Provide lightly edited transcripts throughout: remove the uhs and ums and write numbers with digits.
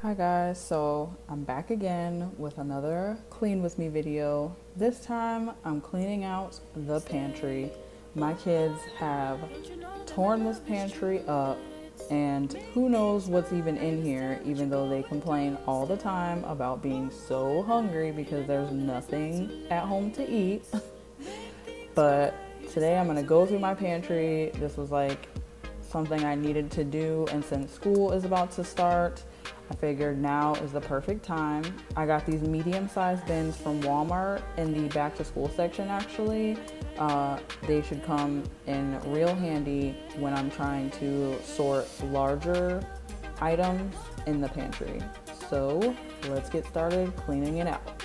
Hi guys, so I'm back again with another clean with me video. This time I'm cleaning out the pantry. My kids have torn this pantry up and who knows what's even in here, even though they complain all the time about being so hungry because there's nothing at home to eat. But today I'm gonna go through my pantry. This was like something I needed to do, and since school is about to start, I figured now is the perfect time. I got these medium-sized bins from Walmart in the back to school section actually. They should come in real handy when I'm trying to sort larger items in the pantry. So let's get started cleaning it out.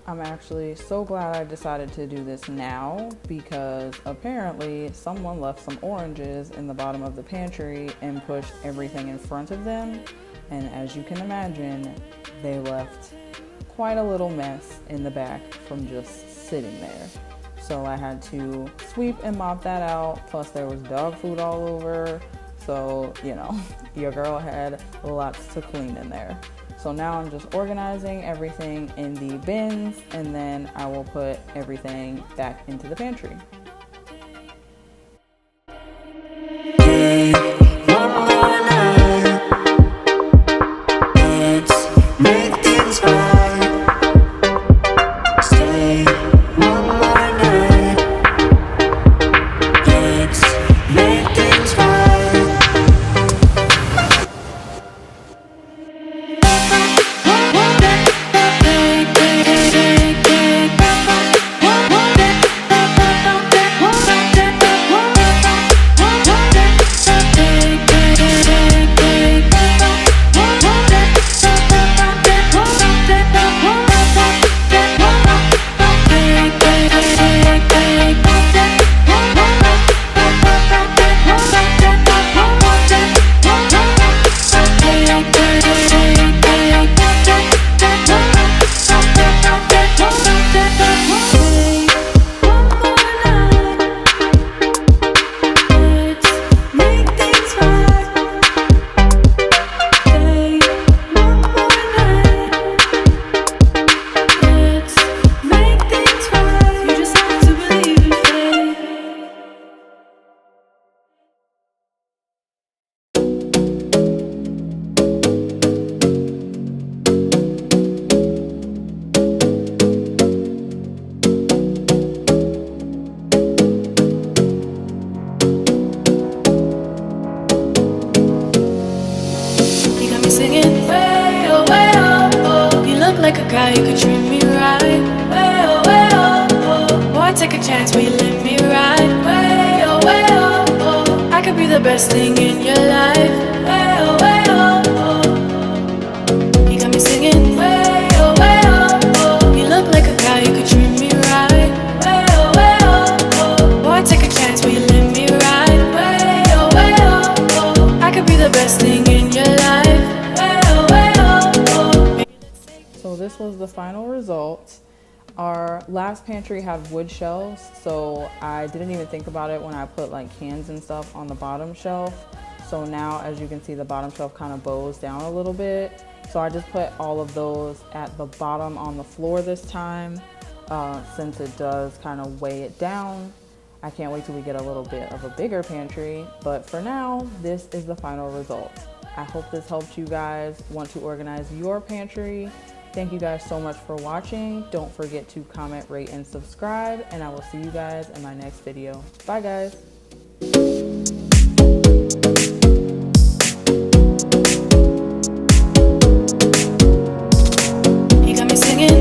I'm actually so glad I decided to do this now because apparently someone left some oranges in the bottom of the pantry and pushed everything in front of them. And as you can imagine, they left quite a little mess in the back from just sitting there. So I had to sweep and mop that out. Plus there was dog food all over. So, you know, your girl had lots to clean in there. So now I'm just organizing everything in the bins, and then I will put everything back into the pantry. Like a guy, you could treat me right. Way oh, oh. Boy, take a chance, will you let me ride? Way oh, oh. I could be the best thing in your life. Way oh. You got me singing. Way oh. You look like a guy, you could treat me right. Way oh. Boy, take a chance, will you let me ride? Way oh. I could be the best thing in your life. So this was the final result. Our last pantry had wood shelves, so I didn't even think about it when I put like cans and stuff on the bottom shelf. So now, as you can see, the bottom shelf kind of bows down a little bit. So I just put all of those at the bottom on the floor this time, since it does kind of weigh it down. I can't wait till we get a little bit of a bigger pantry, but for now, this is the final result. I hope this helped you guys want to organize your pantry. Thank you guys so much for watching. Don't forget to comment, rate, and subscribe, and I will see you guys in my next video. Bye guys. You got me singing.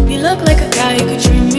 You look like a guy who could treat me